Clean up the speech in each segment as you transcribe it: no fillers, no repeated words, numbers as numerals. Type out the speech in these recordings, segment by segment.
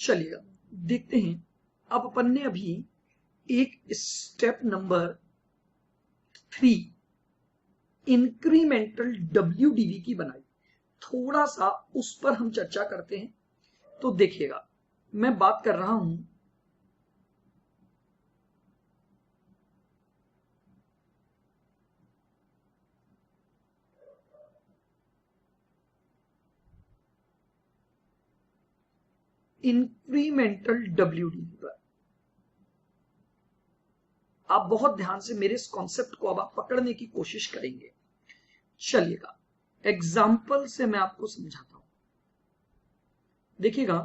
चलिए देखते हैं। अब अपन ने अभी एक स्टेप नंबर 3 इंक्रीमेंटल WDV की बनाई, थोड़ा सा उस पर हम चर्चा करते हैं। तो देखिएगा, मैं बात कर रहा हूं इंक्रीमेंटल WDV पर। आप बहुत ध्यान से मेरे इस कॉन्सेप्ट को अब आप पकड़ने की कोशिश करेंगे। चलिएगा, एग्जाम्पल से मैं आपको समझाता हूं। देखिएगा,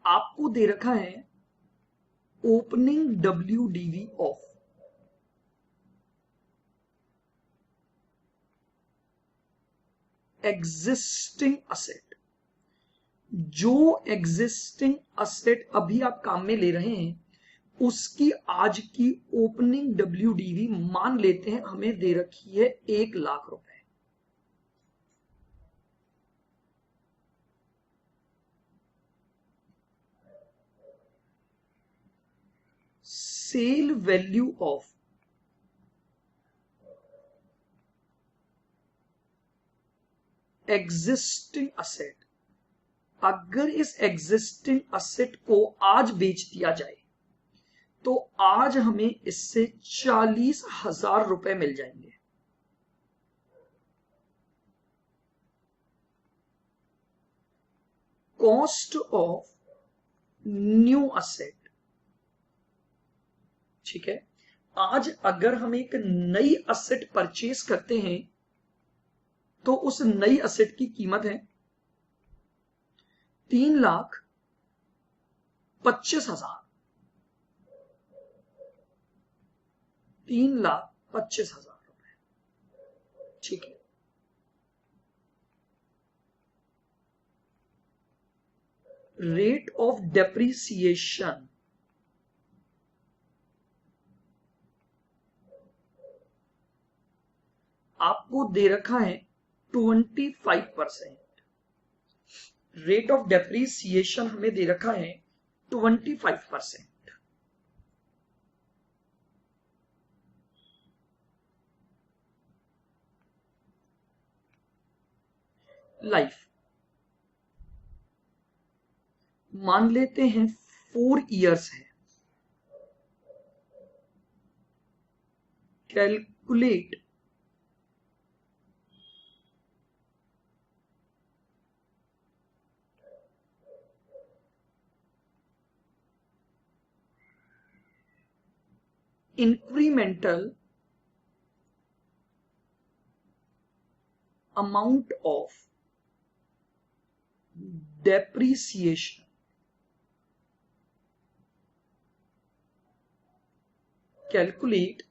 आपको दे रखा है opening WDV of existing asset. जो एग्जिस्टिंग असेट अभी आप काम में ले रहे हैं, उसकी आज की ओपनिंग WDV मान लेते हैं हमें दे रखी है 1,00,000 रुपए। Sale value of existing asset, अगर इस एग्जिस्टिंग असेट को आज बेच दिया जाए तो आज हमें इससे 40,000 रुपए मिल जाएंगे। कॉस्ट ऑफ न्यू असेट, ठीक है। आज अगर हम एक नई असेट परचेज करते हैं तो उस नई असेट की कीमत है 3,25,000। 3,25,000 रुपए, ठीक है। रेट ऑफ डेप्रिसिएशन, आपको दे रखा है 25%। रेट ऑफ डेप्रिसिएशन हमें दे रखा है 25%। लाइफ मान लेते हैं 4 इयर्स है। Calculate incremental amount of depreciation, calculate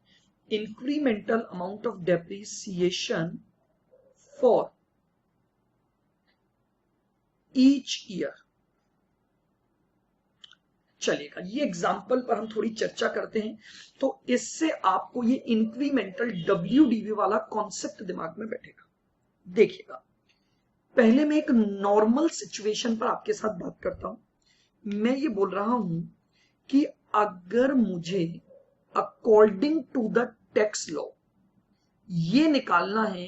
incremental amount of depreciation for each year। चलेगा, ये एग्जाम्पल पर हम थोड़ी चर्चा करते हैं तो इससे आपको ये इंक्रीमेंटल WDV वाला कॉन्सेप्ट दिमाग में बैठेगा। देखिएगा, पहले मैं एक नॉर्मल सिचुएशन पर आपके साथ बात करता हूं। मैं ये बोल रहा हूं कि अगर मुझे according to the tax law ये निकालना है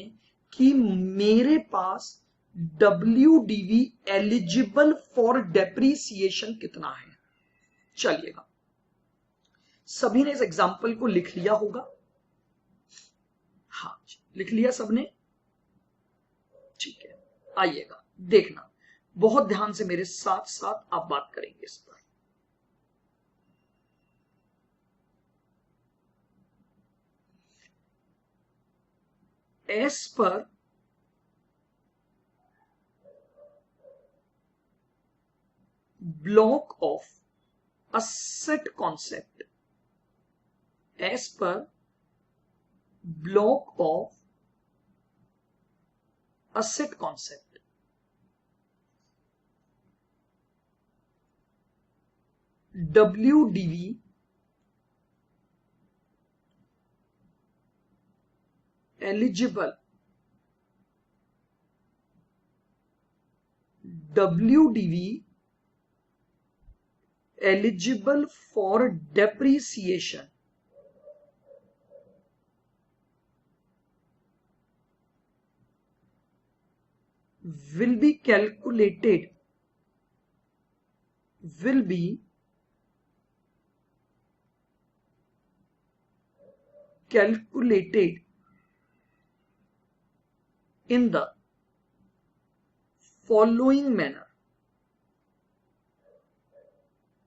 कि मेरे पास WDV एलिजिबल फॉर डेप्रीसिएशन कितना है। चलिएगा, सभी ने इस एग्जाम्पल को लिख लिया होगा। हाँ, लिख लिया सबने, ठीक है। आइएगा, देखना, बहुत ध्यान से मेरे साथ साथ आप बात करेंगे इस पर। एस पर block of asset concept, as per block of asset concept, WDV eligible WDV eligible for depreciation will be calculated in the following manner।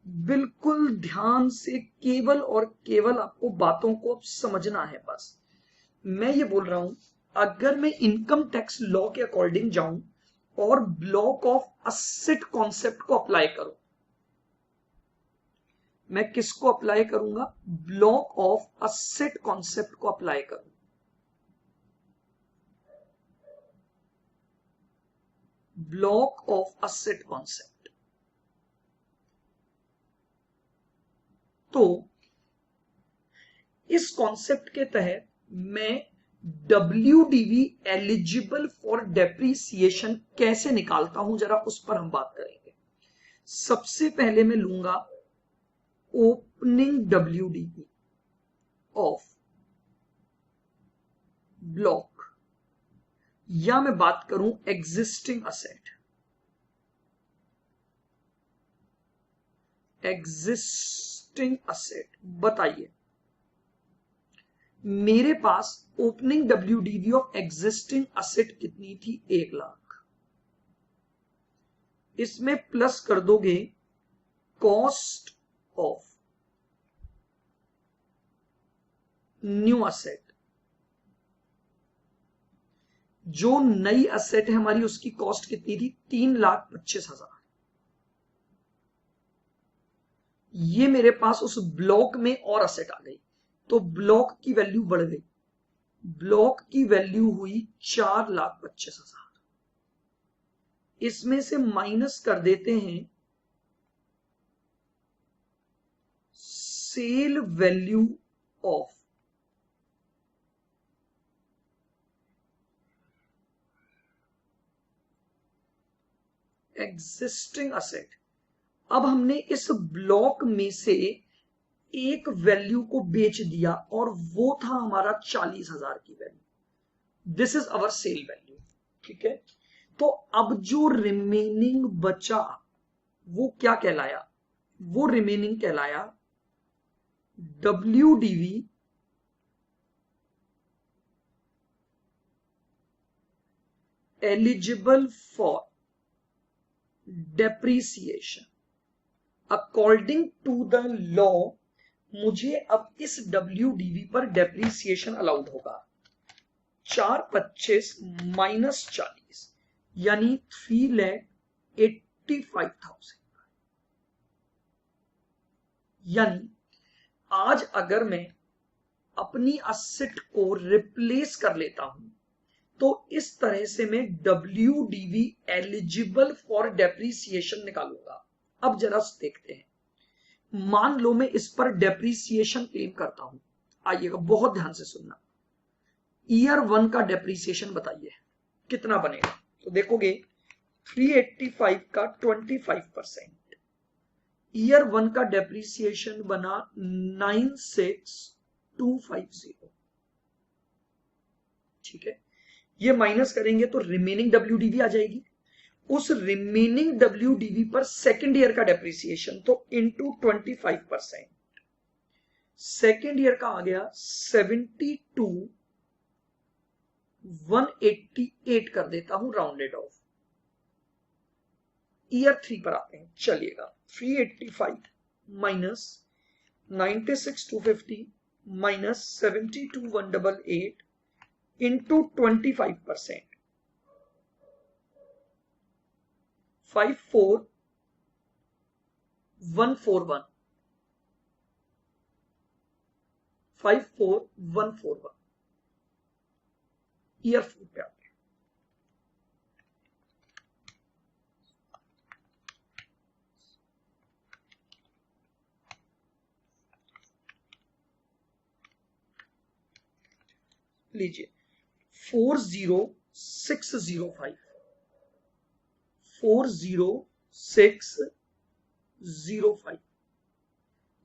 बिल्कुल ध्यान से केवल और केवल आपको बातों को अब समझना है। बस मैं ये बोल रहा हूं, अगर मैं इनकम टैक्स लॉ के अकॉर्डिंग जाऊं और ब्लॉक ऑफ असेट कॉन्सेप्ट को अप्लाई करूं, मैं किसको अप्लाई करूंगा? ब्लॉक ऑफ असेट कॉन्सेप्ट को अप्लाई करूं। ब्लॉक ऑफ असेट कॉन्सेप्ट, तो इस कॉन्सेप्ट के तहत मैं WDV एलिजिबल फॉर डेप्रीसिएशन कैसे निकालता हूं, जरा उस पर हम बात करेंगे। सबसे पहले मैं लूंगा ओपनिंग WDV ऑफ ब्लॉक, या मैं बात करूं एग्जिस्टिंग असेट। एग्जिस्टिंग असेट, बताइए मेरे पास opening WDV of existing asset कितनी थी? 1 लाख। इसमें प्लस कर दोगे कॉस्ट ऑफ न्यू असेट। जो नई असेट है हमारी, उसकी कॉस्ट कितनी थी? 3,25,000। ये मेरे पास उस ब्लॉक में और असेट आ गई, तो ब्लॉक की वैल्यू बढ़ गई। ब्लॉक की वैल्यू हुई 4,25,000। इसमें से माइनस कर देते हैं sale value of existing asset. अब हमने इस ब्लॉक में से एक वैल्यू को बेच दिया और वो था हमारा 40,000 की value. This is our sale value, ठीक है। तो अब जो रिमेनिंग बचा वो क्या कहलाया? वो रिमेनिंग कहलाया WDV eligible for depreciation. According to the law मुझे अब इस WDV पर डेप्रीसिएशन अलाउड होगा। 4,25 माइनस 40 यानी 3,85,000। यानी आज अगर मैं अपनी असेट को रिप्लेस कर लेता हूं तो इस तरह से मैं WDV एलिजिबल फॉर डेप्रीसिएशन निकालूंगा। अब जरा देखते हैं, मान लो मैं इस पर डेप्रीसिएशन क्लेम करता हूं। आइएगा, बहुत ध्यान से सुनना। ईयर 1 का डेप्रीसिएशन बताइए कितना बनेगा? तो देखोगे 385 का 25%। ईयर 1 का डेप्रीसिएशन बना 96,250। ठीक है, ये माइनस करेंगे तो रिमेनिंग WDV आ जाएगी। उस रिमेनिंग WDV पर सेकेंड ईयर का डेप्रीसिएशन, तो इंटू 25%। सेकेंड ईयर का आ गया 72,188 कर देता हूं राउंडेड ऑफ। ईयर 3 पर आते हैं, चलिएगा। 385 माइनस 96,250 माइनस 72,188 इंटू 25%, 54,141। 54,141 ईयर 4 पे आते हैं। लीजिए 40605 40605।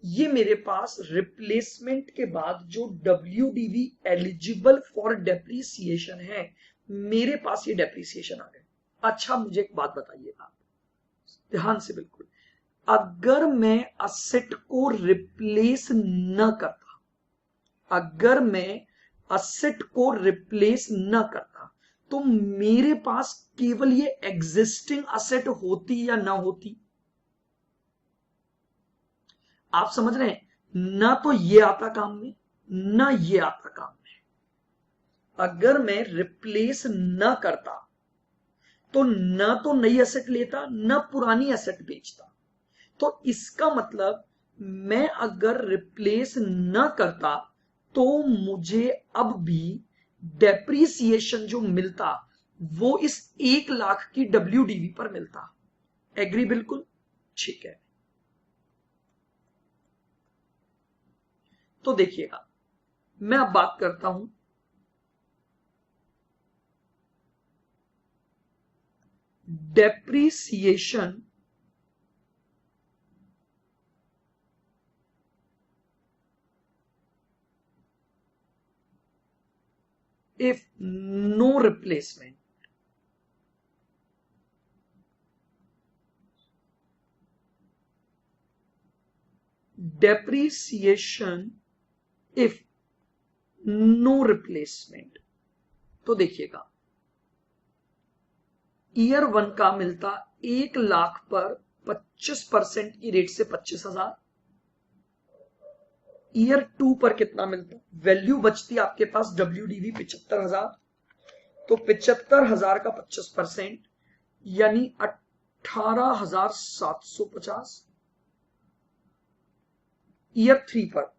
ये मेरे पास रिप्लेसमेंट के बाद जो WDV एलिजिबल फॉर डेप्रीसिएशन है, मेरे पास ये डेप्रीसिएशन आ गया। अच्छा मुझे एक बात बताइएगा ध्यान से, बिल्कुल अगर मैं असेट को रिप्लेस न करता, अगर मैं असेट को रिप्लेस न करता तो मेरे पास केवल ये एग्जिस्टिंग असेट होती या ना होती? आप समझ रहे हैं? ना तो ये आता काम में, ना ये आता काम में। अगर मैं रिप्लेस न करता तो ना तो नई एसेट लेता ना पुरानी एसेट बेचता। तो इसका मतलब मैं अगर रिप्लेस न करता तो मुझे अब भी डेप्रीसिएशन जो मिलता वो इस 1 लाख की WDV पर मिलता। एग्री? बिल्कुल ठीक है। तो देखिएगा मैं अब बात करता हूं depreciation if no replacement, depreciation if no replacement। तो देखिएगा ईयर 1 का मिलता 1 लाख पर 25% की रेट से 25,000। ईयर 2 पर कितना मिलता? वैल्यू बचती आपके पास WDV 75,000, तो 75,000 का 25% यानी 18,750। ईयर 3 पर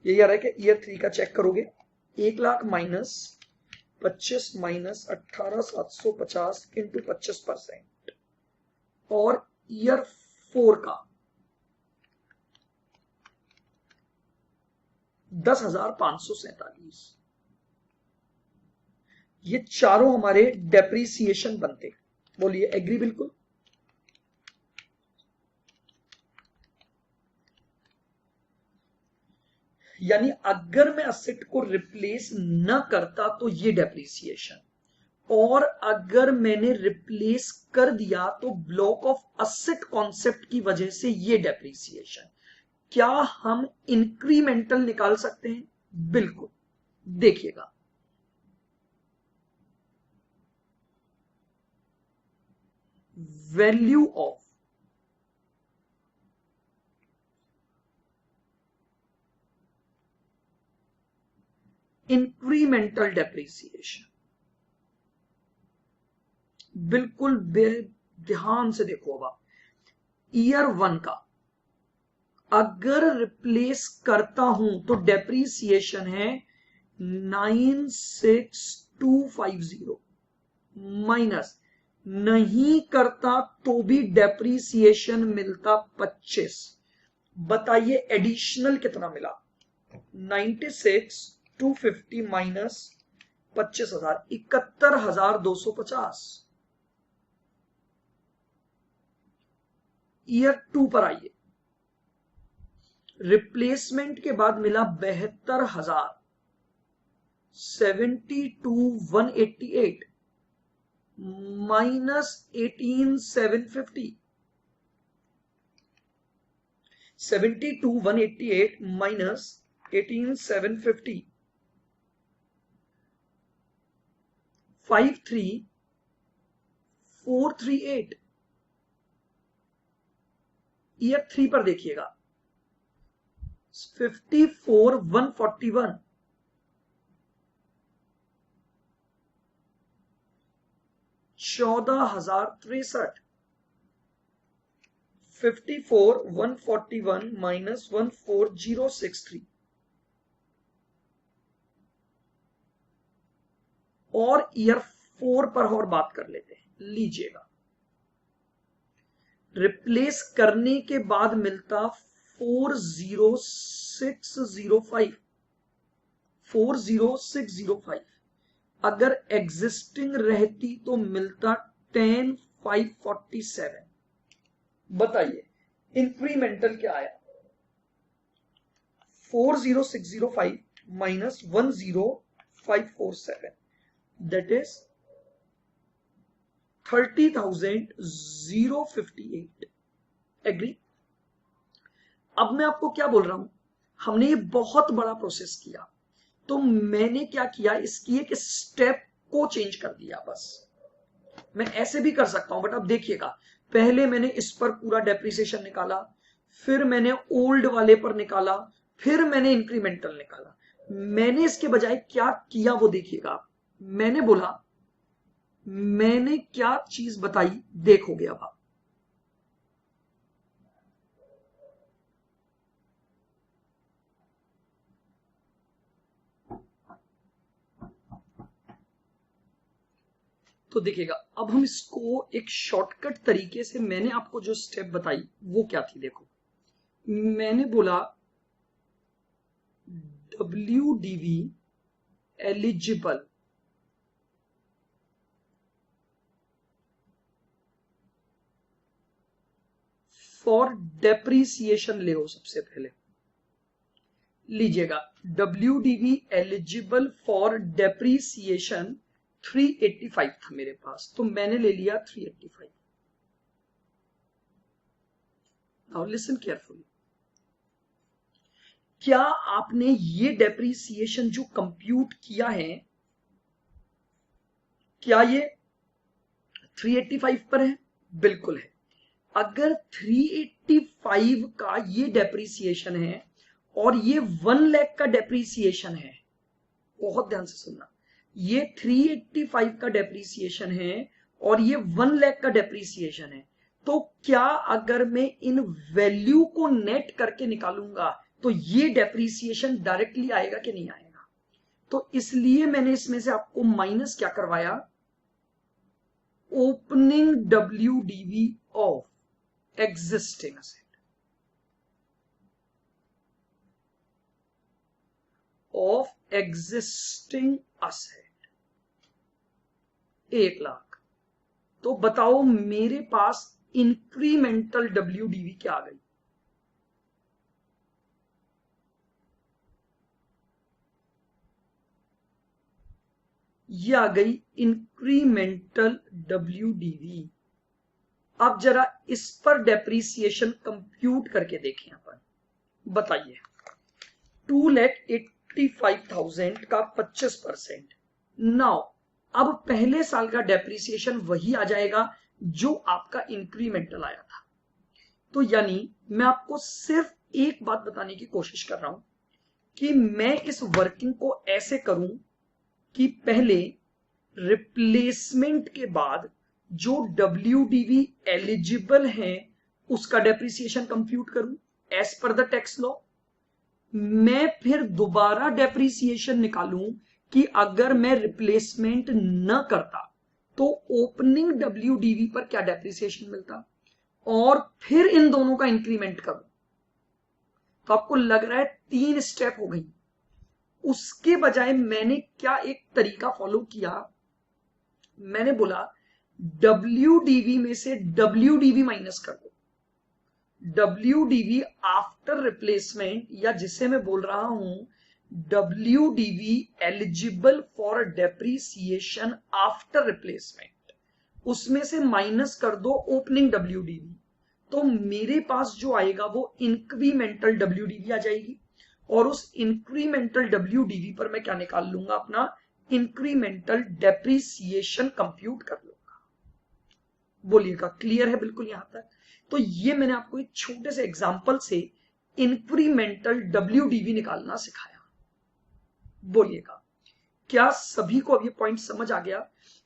ये यार है कि ईयर 3 का चेक करोगे 1 लाख माइनस 25 माइनस 18,750 इंटू 25%, और ईयर 4 का 10,547। ये चारों हमारे डेप्रीसिएशन बनते। बोलिए एग्री? बिल्कुल। यानी अगर मैं असेट को रिप्लेस न करता तो ये डेप्रीसिएशन, और अगर मैंने रिप्लेस कर दिया तो ब्लॉक ऑफ असेट कॉन्सेप्ट की वजह से ये डेप्रीसिएशन। क्या हम इंक्रीमेंटल निकाल सकते हैं? बिल्कुल। देखिएगा वैल्यू ऑफ इंक्रीमेंटल डेप्रीसिएशन, बिल्कुल ध्यान से देखो। अब ईयर 1 का अगर रिप्लेस करता हूं तो डेप्रीसिएशन है 96250, माइनस नहीं करता तो भी डेप्रीसिएशन मिलता 25। बताइए एडिशनल कितना मिला? 96,250 माइनस 25,000, 71,250। ईयर 2 पर आइए, रिप्लेसमेंट के बाद मिला 72,000, 72,188 माइनस 18,750, 72,188 माइनस 18,750, 53,438। ईयर 3 पर देखिएगा 54,141, 14,063, 54,141 माइनस 14,063। और ईयर 4 पर और बात कर लेते हैं। लीजिएगा रिप्लेस करने के बाद मिलता 4,063 40605 अगर एग्जिस्टिंग रहती तो मिलता 10547। बताइए इंक्रीमेंटल क्या आया? 40605 माइनस 10547 दैट इज 30,058। एग्री? अब मैं आपको क्या बोल रहा हूं, हमने ये बहुत बड़ा प्रोसेस किया, तो मैंने क्या किया, इसकी एक स्टेप को चेंज कर दिया बस। मैं ऐसे भी कर सकता हूं, बट अब देखिएगा, पहले मैंने इस पर पूरा डेप्रिसिएशन निकाला, फिर मैंने ओल्ड वाले पर निकाला, फिर मैंने इंक्रीमेंटल निकाला। मैंने इसके बजाय क्या किया वो देखिएगा। मैंने बोला, मैंने क्या चीज बताई देखोगे अब आप। तो देखिएगा, अब हम इसको एक शॉर्टकट तरीके से, मैंने आपको जो स्टेप बताई वो क्या थी देखो। मैंने बोला WDV एलिजिबल फॉर डेप्रीसिएशन ले हो। सबसे पहले लीजिएगा, WDV एलिजिबल फॉर डेप्रीसिएशन 385 था मेरे पास, तो मैंने ले लिया 385। नाउ लिसन केयरफुली, क्या आपने ये डेप्रीसिएशन जो कंप्यूट किया है, क्या ये 385 पर है? बिल्कुल है। अगर 385 का ये डेप्रीसिएशन है और ये 1 लाख का डेप्रीसिएशन है, बहुत ध्यान से सुनना, ये 385 का डेप्रीसिएशन है और ये 1 लाख का डेप्रीसिएशन है, तो क्या अगर मैं इन वैल्यू को नेट करके निकालूंगा तो ये डेप्रीसिएशन डायरेक्टली आएगा कि नहीं आएगा? तो इसलिए मैंने इसमें से आपको माइनस क्या करवाया, opening WDV of existing asset, of existing asset 1 lakh. तो बताओ मेरे पास इंक्रीमेंटल WDV क्या आ गई? ये आ गई इंक्रीमेंटल WDV। अब जरा इस पर डेप्रीसिएशन कंप्यूट करके देखें अपन। बताइए 2,85,000 का 25%। नाउ अब पहले साल का डेप्रीसिएशन वही आ जाएगा जो आपका इंक्रीमेंटल आया था। तो यानी मैं आपको सिर्फ एक बात बताने की कोशिश कर रहा हूं कि मैं इस वर्किंग को ऐसे करूं कि पहले रिप्लेसमेंट के बाद जो WDV एलिजिबल है उसका डेप्रीसिएशन कंप्यूट करूं as per the tax law. मैं फिर दोबारा डेप्रीसिएशन निकालूं कि अगर मैं रिप्लेसमेंट न करता तो ओपनिंग WDV पर क्या डेप्रीसिएशन मिलता, और फिर इन दोनों का इंक्रीमेंट करूं। तो आपको लग रहा है 3 स्टेप हो गई। उसके बजाय मैंने क्या एक तरीका फॉलो किया, मैंने बोला WDV में से WDV माइनस कर दो। WDV आफ्टर रिप्लेसमेंट, या जिसे मैं बोल रहा हूं WDV eligible for depreciation after replacement, उसमें से माइनस कर दो ओपनिंग WDV। तो मेरे पास जो आएगा वो इंक्रीमेंटल WDV आ जाएगी, और उस इंक्रीमेंटल WDV पर मैं क्या निकाल लूंगा, अपना इंक्रीमेंटल डेप्रीसिएशन कंप्यूट कर लूंगा। बोलिएगा क्लियर है बिल्कुल यहां तक? तो ये मैंने आपको एक छोटे से एग्जांपल से इंक्रीमेंटल WDV निकालना सिखाया। बोलिएगा क्या सभी को अब ये पॉइंट समझ आ गया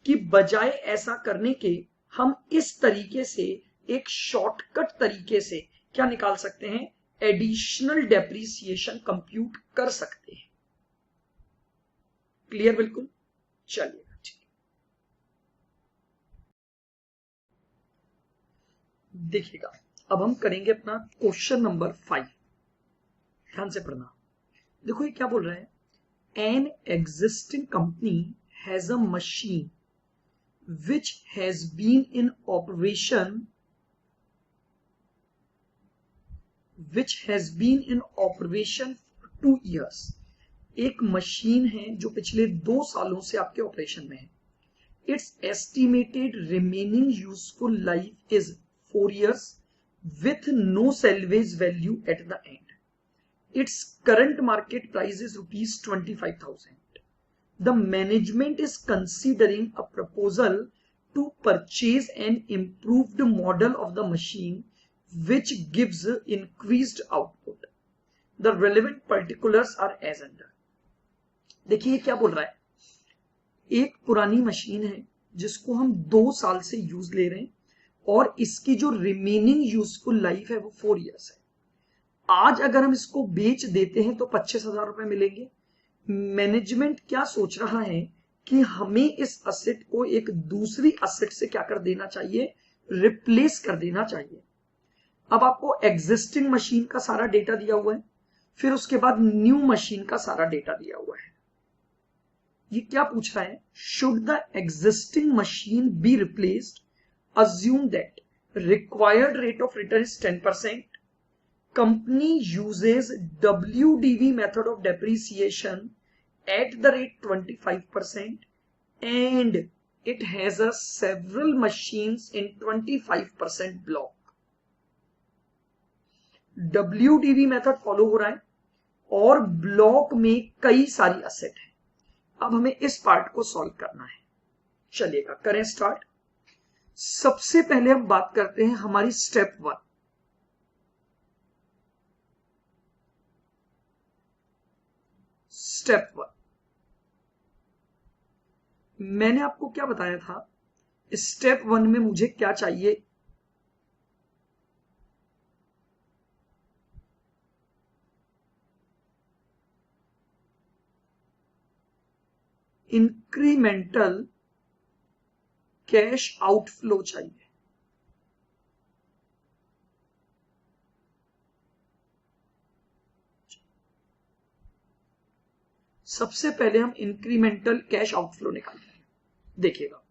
कि बजाय ऐसा करने के हम इस तरीके से एक शॉर्टकट तरीके से क्या निकाल सकते हैं, एडिशनल डेप्रीसिएशन कंप्यूट कर सकते हैं। क्लियर बिल्कुल? चलिए ठीक, देखिएगा अब हम करेंगे अपना क्वेश्चन नंबर 5। ध्यान से पढ़ना। देखो ये क्या बोल रहा है, an existing company has a machine which has been in operation for 2 years। एक मशीन है जो पिछले 2 सालों से आपके ऑपरेशन में है। Its estimated remaining useful life is 4 years with no salvage value at the end। Its current market price is ₹25,000। The management is considering a proposal to purchase an improved model of the machine which gives increased output। The relevant particulars are as under। देखिए क्या बोल रहा है, एक पुरानी machine है जिसको हम 2 साल से यूज ले रहे हैं और इसकी जो रिमेनिंग यूजफुल लाइफ है वो 4 इयर्स है। आज अगर हम इसको बेच देते हैं तो 25,000 रुपए मिलेंगे। मैनेजमेंट क्या सोच रहा है कि हमें इस असेट को एक दूसरी असेट से क्या कर देना चाहिए, रिप्लेस कर देना चाहिए। अब आपको एग्जिस्टिंग मशीन का सारा डेटा दिया हुआ है, फिर उसके बाद न्यू मशीन का सारा डेटा दिया हुआ है। ये क्या पूछ रहा है, should the existing machine be replaced, assume that required rate of return is 10%, company uses WDV method of depreciation at the rate 25% and it has a several machines in 25% block। WDV method follow हो रहा है और block में कई सारी asset है। अब हमें इस पार्ट को सॉल्व करना है। चलिएगा करें स्टार्ट। सबसे पहले हम बात करते हैं हमारी स्टेप 1। स्टेप 1 मैंने आपको क्या बताया था, स्टेप 1 में मुझे क्या चाहिए, इंक्रीमेंटल कैश आउटफ्लो चाहिए। सबसे पहले हम इंक्रीमेंटल कैश आउटफ्लो निकालते हैं। देखिएगा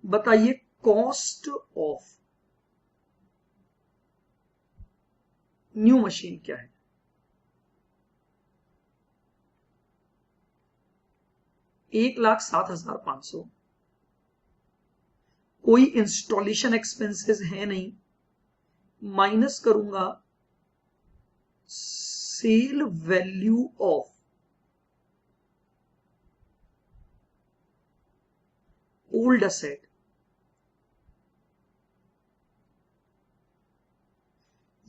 बताइए कॉस्ट ऑफ न्यू मशीन क्या है। 1,07,500। कोई इंस्टॉलेशन एक्सपेंसेस है नहीं, माइनस करूंगा sale value of old asset.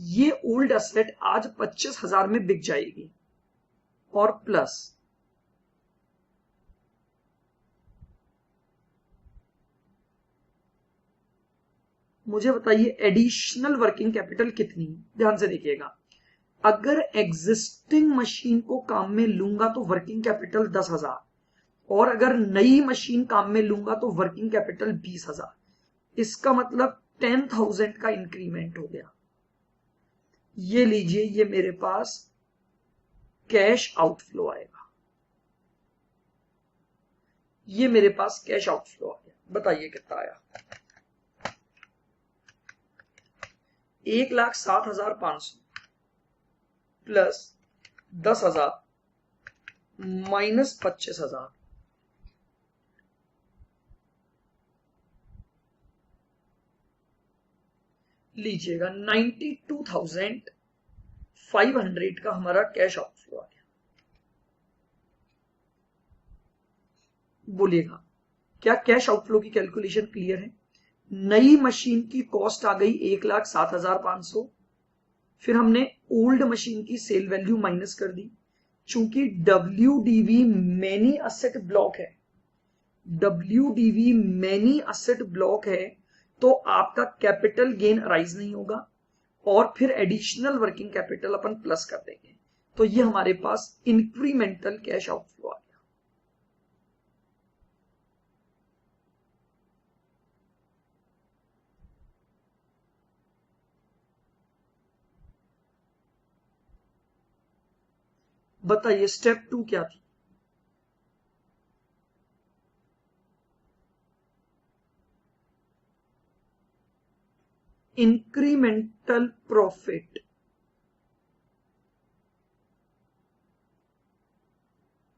ये ओल्ड असेट आज 25,000 में बिक जाएगी और प्लस मुझे बताइए एडिशनल वर्किंग कैपिटल कितनी। ध्यान से देखिएगा, अगर एग्जिस्टिंग मशीन को काम में लूंगा तो वर्किंग कैपिटल 10,000 और अगर नई मशीन काम में लूंगा तो वर्किंग कैपिटल 20,000। इसका मतलब 10,000 का इंक्रीमेंट हो गया। ये लीजिए, ये मेरे पास कैश आउटफ्लो आएगा। ये मेरे पास कैश आउटफ्लो आ गया। बताइए कितना आया। 1,07,500 प्लस 10,000 माइनस 25,000। लीजिएगा 92,500 का हमारा कैश आउटफ्लो आ गया। बोलिएगा क्या कैश आउटफ्लो की कैलकुलेशन क्लियर है। नई मशीन की कॉस्ट आ गई 1,07,500, फिर हमने ओल्ड मशीन की सेल वैल्यू माइनस कर दी। चूंकि WDV मैनी असेट ब्लॉक है, WDV मैनी असेट ब्लॉक है तो आपका कैपिटल गेन अराइज नहीं होगा और फिर एडिशनल वर्किंग कैपिटल अपन प्लस कर देंगे। तो ये हमारे पास इंक्रीमेंटल कैश आउटफ्लो आ गया। बताइए स्टेप 2 क्या थी? Incremental profit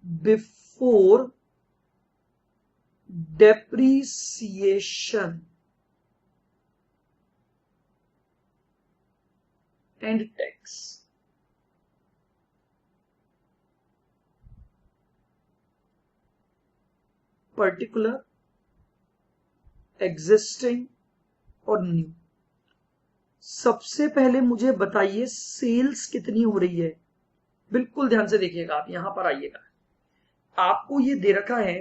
before depreciation and tax. Particular, existing और न्यू। सबसे पहले मुझे बताइए सेल्स कितनी हो रही है। बिल्कुल ध्यान से देखिएगा, आप यहां पर आइएगा। आपको ये दे रखा है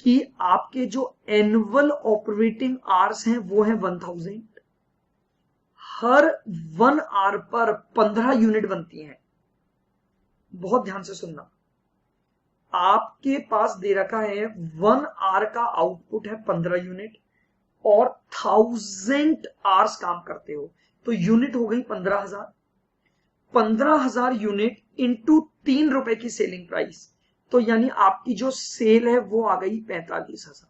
कि आपके जो एनुअल ऑपरेटिंग आवर्स हैं वो है 1000। हर 1 आवर पर 15 यूनिट बनती हैं। बहुत ध्यान से सुनना, आपके पास दे रखा है 1 आवर का आउटपुट है 15 यूनिट और 1000 आवर्स काम करते हो, तो यूनिट हो गई 15,000। 15,000 यूनिट इंटू 3 रुपए की सेलिंग प्राइस, तो यानी आपकी जो सेल है वो आ गई 45,000।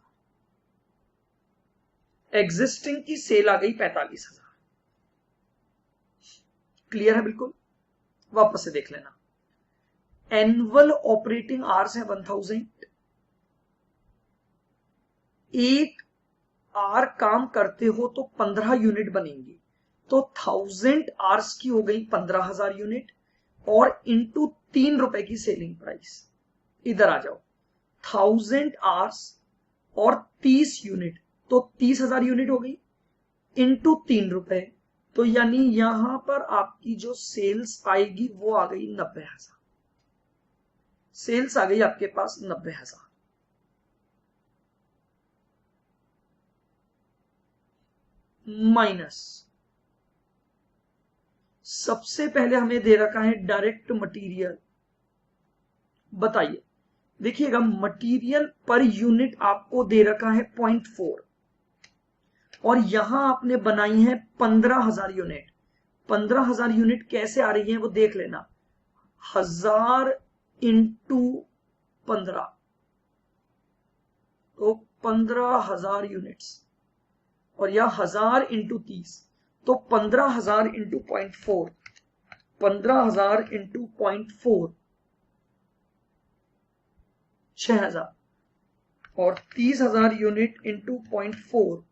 एग्जिस्टिंग की सेल आ गई 45,000। क्लियर है? बिल्कुल। वापस से देख लेना। एनुअल ऑपरेटिंग आवर्स है 1000। एक आवर काम करते हो तो 15 यूनिट बनेंगी, तो 1000 आवर्स की हो गई 15,000 यूनिट और इंटू 3 रुपए की सेलिंग प्राइस। इधर आ जाओ, 1000 आवर्स और 30 यूनिट, तो 30,000 यूनिट हो गई इंटू 3 रुपए, तो यानी यहां पर आपकी जो सेल्स आएगी वो आ गई 90,000। सेल्स आ गई आपके पास 90,000 माइनस, सबसे पहले हमें दे रखा है डायरेक्ट मटेरियल। बताइए, देखिएगा मटेरियल पर यूनिट आपको दे रखा है 0.4 और यहां आपने बनाई है 15,000 यूनिट। 15,000 यूनिट कैसे आ रही है वो देख लेना। 1000 इंटू 15, तो 15,000 यूनिट्स, और यह 1000 इंटू 30, तो 15,000 इंटू 0.4, 15,000 इंटू 0.4 6,000 और 30,000 यूनिट इंटू 0.4,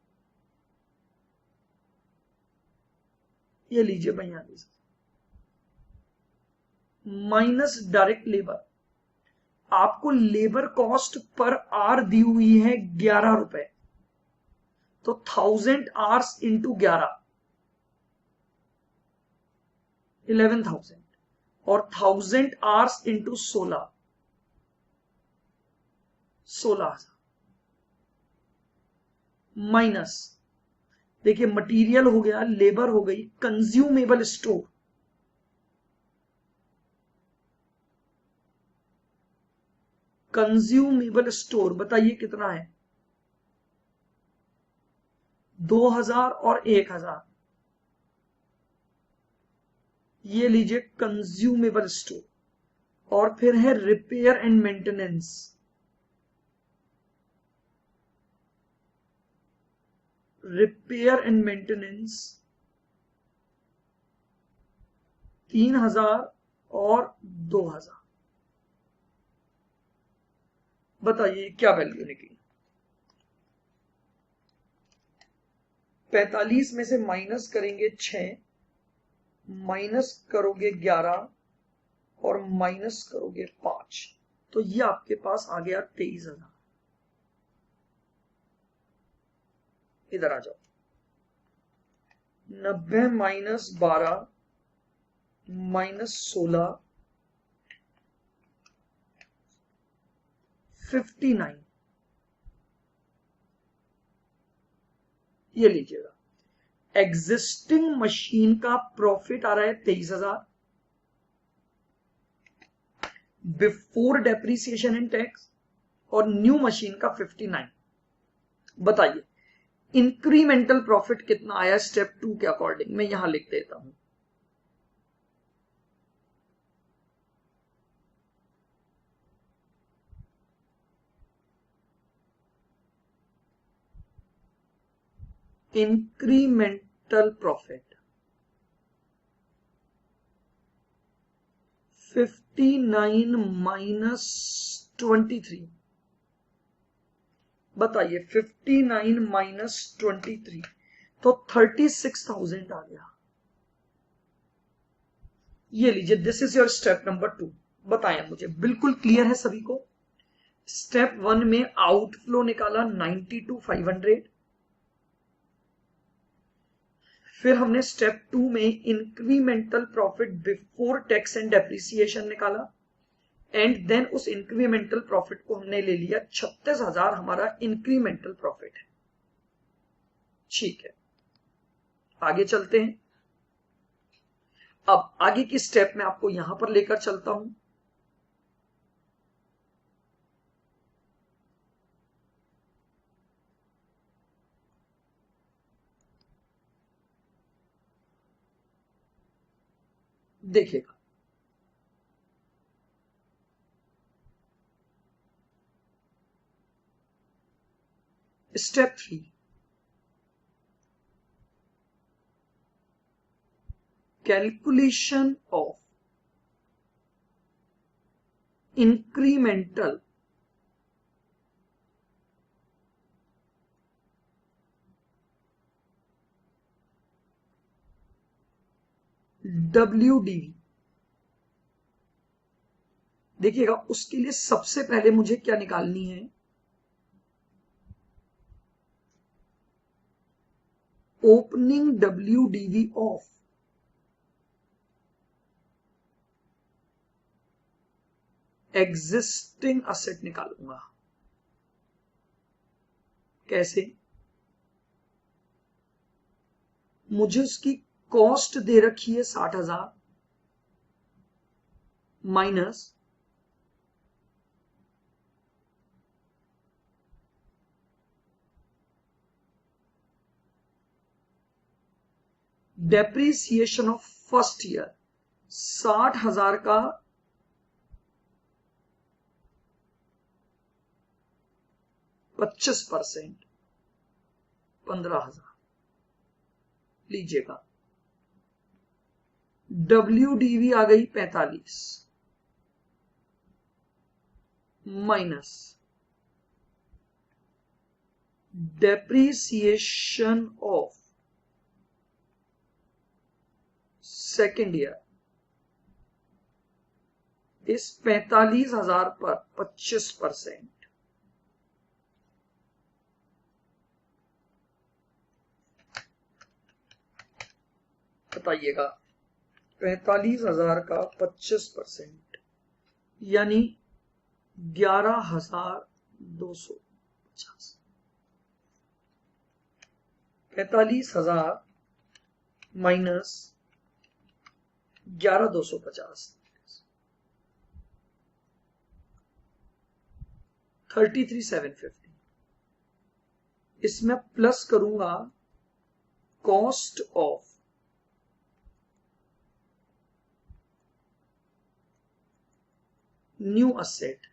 ये लीजिए भैया, माइनस डायरेक्ट लेबर। आपको लेबर कॉस्ट पर आर दी हुई है 11 रुपए, तो 1000 आवर्स इंटू 11 11,000 और 1000 आवर्स इंटू 16,000 माइनस, देखिए मटेरियल हो गया, लेबर हो गई, कंज्यूमेबल स्टोर, कंज्यूमेबल स्टोर बताइए कितना है? 2,000 और 1,000, ये लीजिए कंज्यूमेबल स्टोर। और फिर है repair and maintenance, repair and maintenance 3,000 और 2,000। बताइए क्या वैल्यू निकली? 45 में से माइनस करेंगे 6, माइनस करोगे 11 और माइनस करोगे 5, तो ये आपके पास आ गया 23,000। इधर आ जाओ, 90 माइनस 12 माइनस 16 59, ये लीजिएगा। एग्जिस्टिंग मशीन का प्रॉफिट आ रहा है 23,000 बिफोर डेप्रीसिएशन एंड टैक्स और न्यू मशीन का 59। बताइए इंक्रीमेंटल प्रॉफिट कितना आया स्टेप 2 के अकॉर्डिंग? मैं यहां लिख देता हूं, इंक्रीमेंटल प्रॉफिट 59 माइनस 23, बताइए 59 माइनस 23 तो 36,000 आ गया। ये लीजिए, this is your step number 2। बताएं मुझे, बिल्कुल क्लियर है सभी को? स्टेप 1 में आउटफ्लो निकाला 92,500, फिर हमने स्टेप 2 में incremental profit before tax and depreciation निकाला, एंड देन उस इंक्रीमेंटल प्रॉफिट को हमने ले लिया 36,000 हमारा इंक्रीमेंटल प्रॉफिट है। ठीक है, आगे चलते हैं। अब आगे की स्टेप में आपको यहां पर लेकर चलता हूं। देखिएगा, step 3, calculation of incremental WDV। देखिएगा, उसके लिए सबसे पहले मुझे क्या निकालनी है, opening WDV of existing asset निकालूंगा। कैसे? मुझे उसकी कॉस्ट दे रखी है 60,000 minus depreciation of first year 60,000 का 25%, 15,000 लीजिएगा। WDV आ गई 45 minus depreciation of second year इस 45,000 पर 25%, बताइएगा 45,000 का 25% यानी 11,250। 45,000 माइनस 11,250 33,750। इसमें प्लस करूंगा कॉस्ट ऑफ न्यू असेट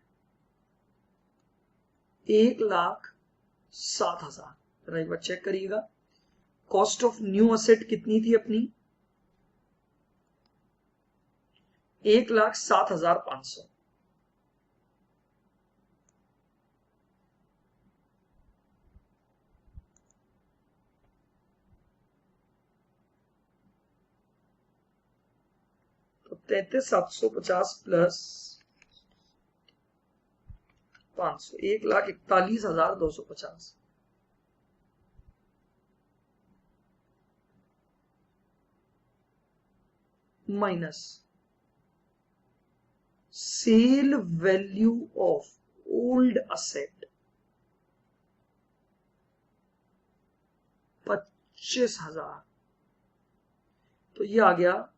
1,07,000। एक बार चेक करिएगा, कॉस्ट ऑफ न्यू असेट कितनी थी अपनी? 1,07,500। तो 33,750 plus 500, 1,41,250 minus cell value of old asset 25,000। तो ये आ गया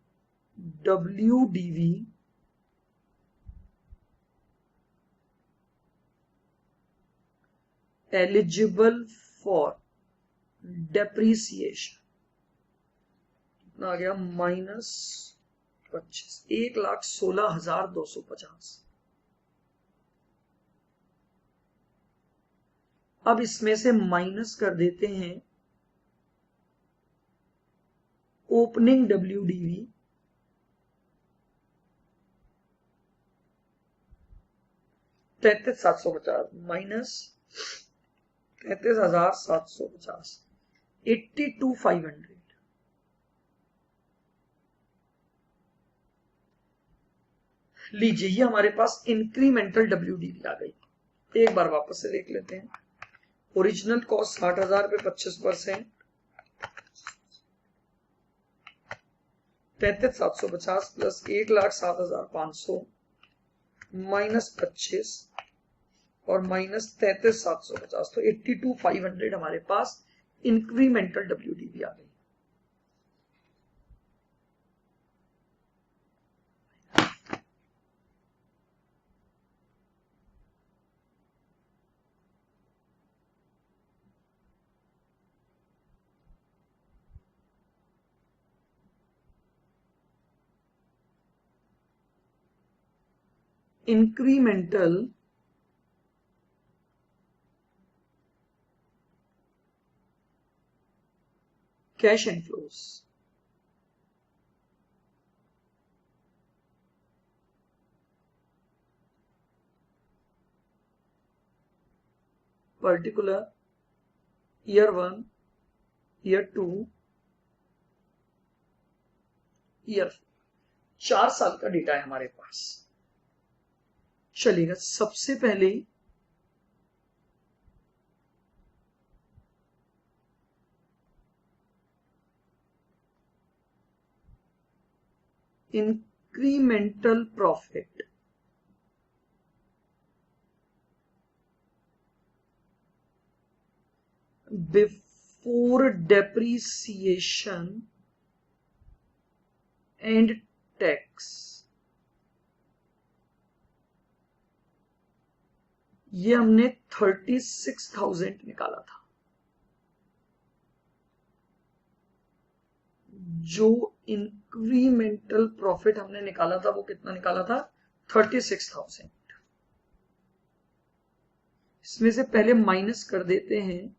WDV एलिजिबल फॉर डेप्रीसिएशन, कितना आ गया? माइनस 25, 1,16,250। अब इसमें से माइनस कर देते हैं ओपनिंग WDV $33,750 माइनस 33,750 82,500 लीजिए, ये हमारे पास इंक्रीमेंटल WDV आ गई। एक बार वापस से देख लेते हैं। ओरिजिनल कॉस्ट 60,000 पे 25%, 33,750 प्लस 1,07,500 माइनस 25 और माइनस 33,750, तो 82,500 हमारे पास इंक्रीमेंटल WDV आ गई। Incremental cash inflows particular year 1, year 2, year 4 साल का डेटा है हमारे पास। चलिएगा, सबसे पहले incremental profit before depreciation and tax, ये हमने 36,000 निकाला था। जो इंक्रीमेंटल प्रॉफिट हमने निकाला था वो कितना निकाला था? 36,000। इसमें से पहले माइनस कर देते हैं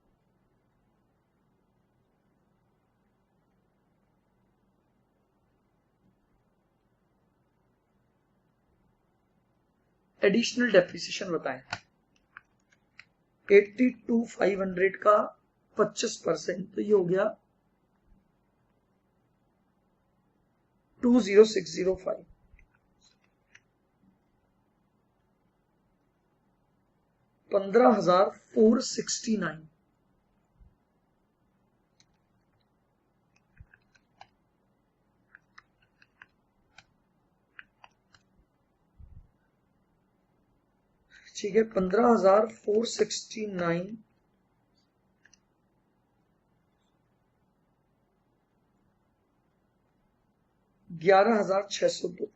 एडिशनल डेप्रिसिएशन बताएं। 82,500 का 25%, तो ये हो गया 20,605। 15,469। ठीक है, 15,469 11,602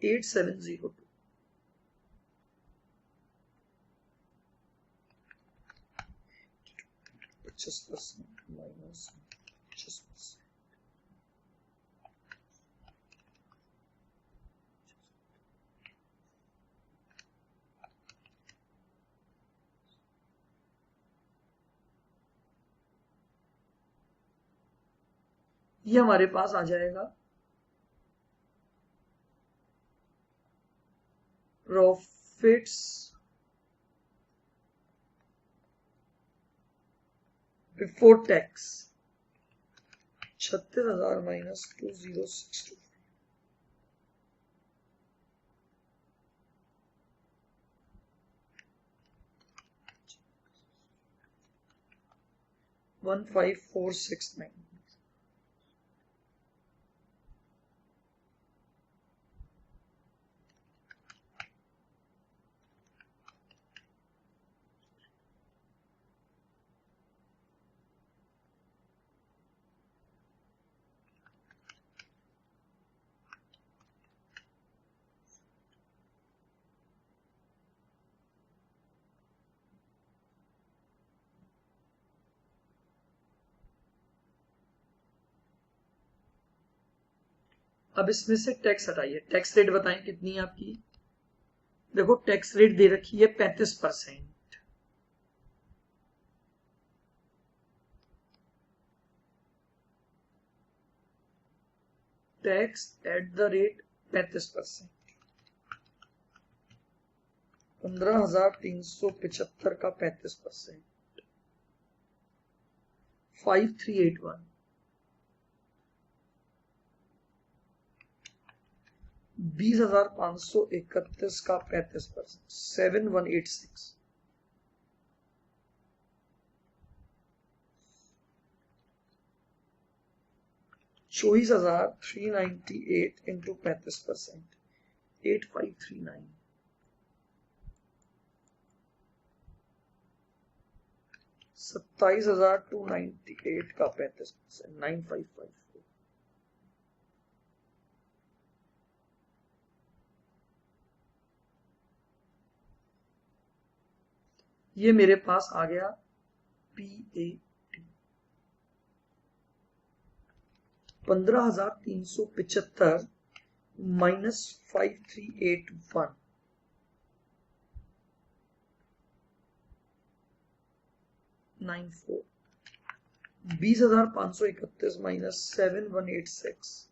8,702 50% माइनस 50%। ये हमारे पास आ जाएगा प्रॉफिट्स बिफोर टैक्स 36,000 माइनस 2062। 15,469। अब इसमें से टैक्स हटाइए। टैक्स रेट बताएं कितनी है आपकी? देखो, टैक्स रेट दे रखी है 35%। टैक्स एट द रेट 35%, 15,375 का 35%, 5381, 20,531 का 35%, 7186, 24,398 इंटू 35%, 8539, 27,298 का 35%, 9554, ये मेरे पास आ गया PAT 15,375 minus 5381, 94, 20,531 minus 7186,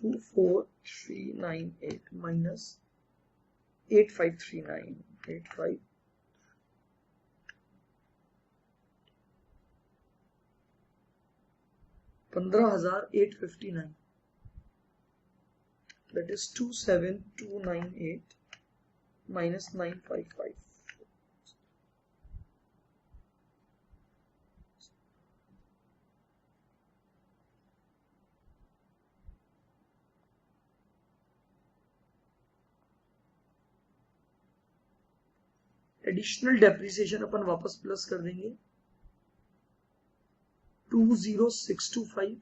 24398 minus 8539, 85, 15,859, that is 27298 minus 955, additional depreciation अपन वापस प्लस कर देंगे 20625,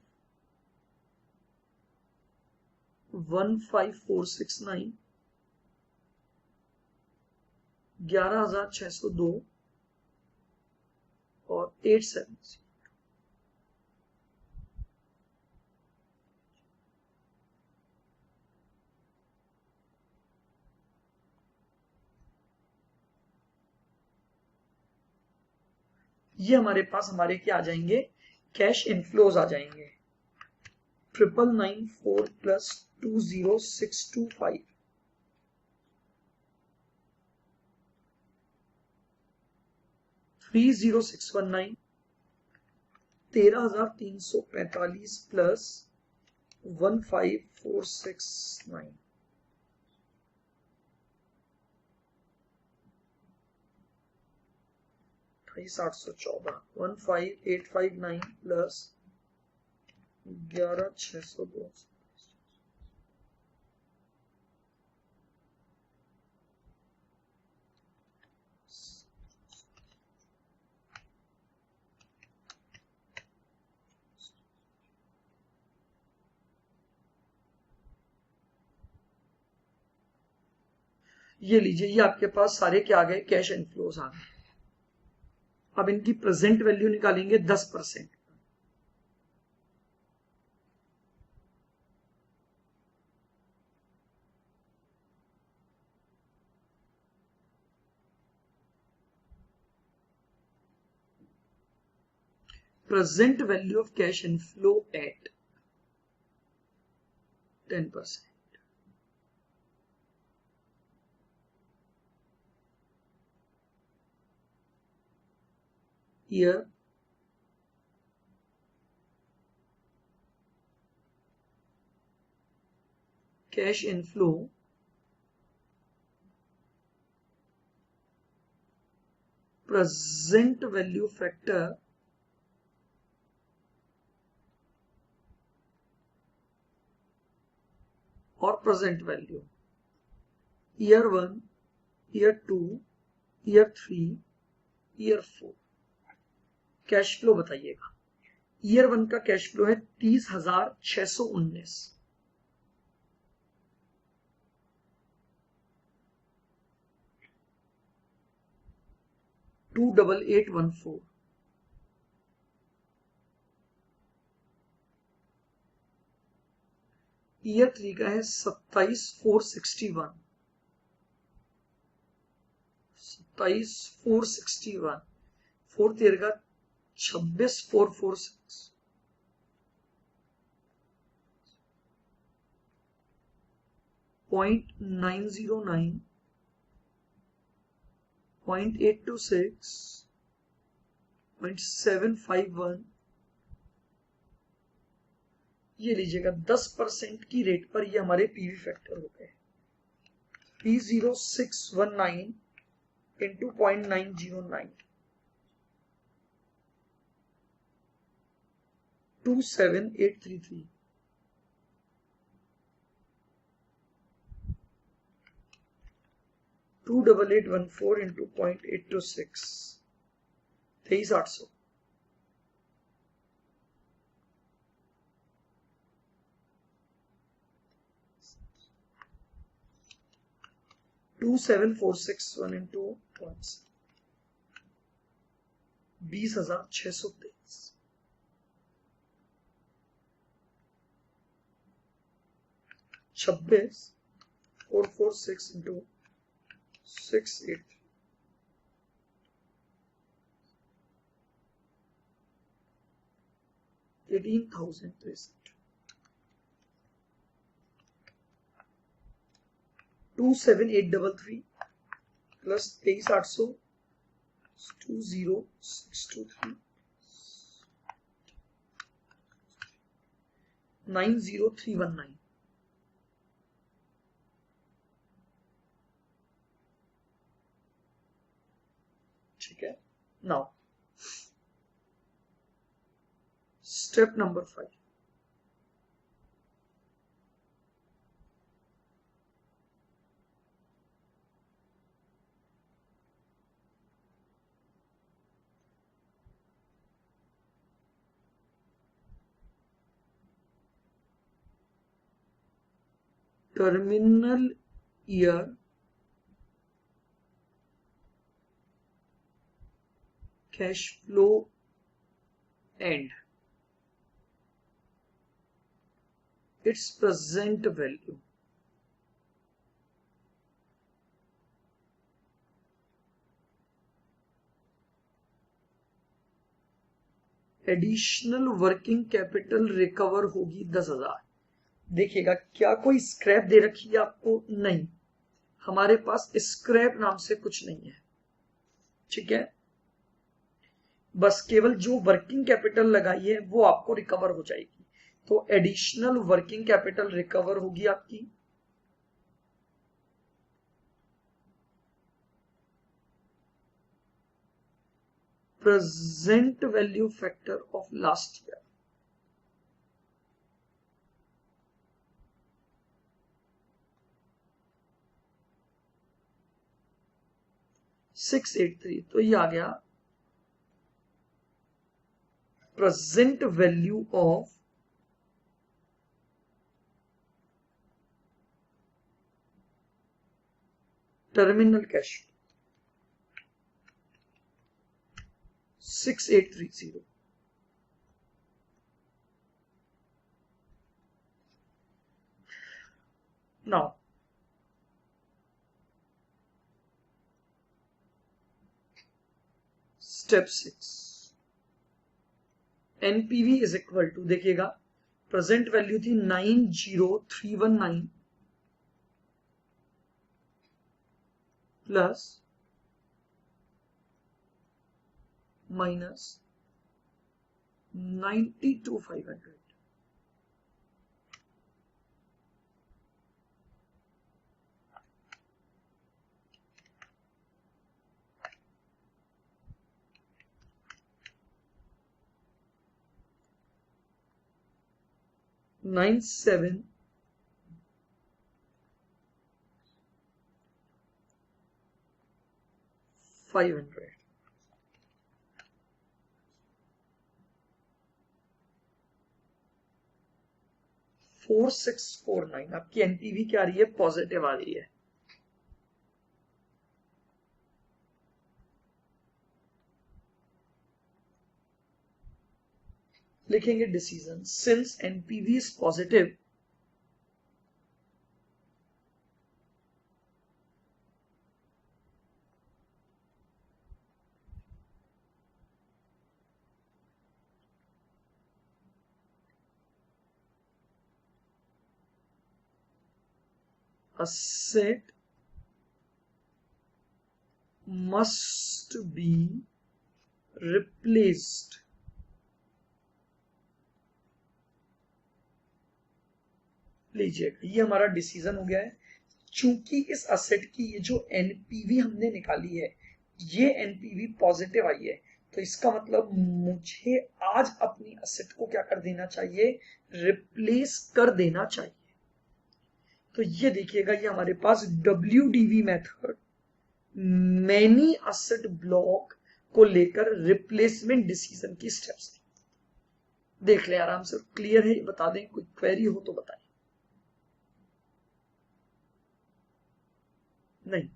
15469, 11,602 और 870। ये हमारे पास हमारे क्या आ जाएंगे, कैश इनफ्लोज आ जाएंगे 9994 प्लस 20625, 30619, 13,345 प्लस 15469, 814, 15859 प्लस 11,602, ये लीजिए, ये आपके पास सारे क्या आ गए, कैश इनफ्लोज आ गए। अब इनकी प्रेजेंट वैल्यू निकालेंगे 10%, present value of cash inflow at 10%. Here cash inflow present value factor or present value, year 1, year 2, year 3, year 4। Cash flow बताइएगा। ईयर 1 का कैश फ्लो है 30,619, $28814, ईयर 3 का है 27,461, 27,461, 4 ईयर का 26,446 0.909 0.826 0.751 ये लीजिएगा 10% की रेट पर ये हमारे पीवी फैक्टर हो गए। P0619 into 0.909 27833 28814 into 0.826 23,800 27461 into 20,623 26,446 into 683 18,063 27833 plus 23,800 20,623 90319 ठीक है। Now step number 5, terminal year cash flow and its present value additional working capital recover होगी 10,000। देखिएगा क्या कोई स्क्रैप दे रखी है आपको? नहीं, हमारे पास स्क्रैप नाम से कुछ नहीं है, ठीक है। बस केवल जो वर्किंग कैपिटल लगाई है वो आपको रिकवर हो जाएगी। तो एडिशनल वर्किंग कैपिटल रिकवर होगी आपकी present value factor of last year, $683। तो ये आ गया present value of terminal cash 6830। Now step 6, NPV is equal to, देखिएगा प्रेजेंट वैल्यू थी 90319 प्लस माइनस 92,500, नाइन सेवन 500 4649 आपकी एनपीवी क्या आ रही है? पॉजिटिव आ रही है। लिखेंगे decision, since NPV is positive asset must be replaced लीजिएगा, ये हमारा डिसीजन हो गया है। चूंकि इस असेट की ये जो एनपीवी हमने निकाली है, ये एनपीवी पॉजिटिव आई है, तो इसका मतलब मुझे आज अपनी असेट को क्या कर देना चाहिए, रिप्लेस कर देना चाहिए। तो ये देखिएगा, ये हमारे पास WDV method many asset block को लेकर रिप्लेसमेंट डिसीजन की स्टेप्स देख ले आराम से, क्लियर है, बता दें, कोई क्वेरी हो तो बताएं। नहीं,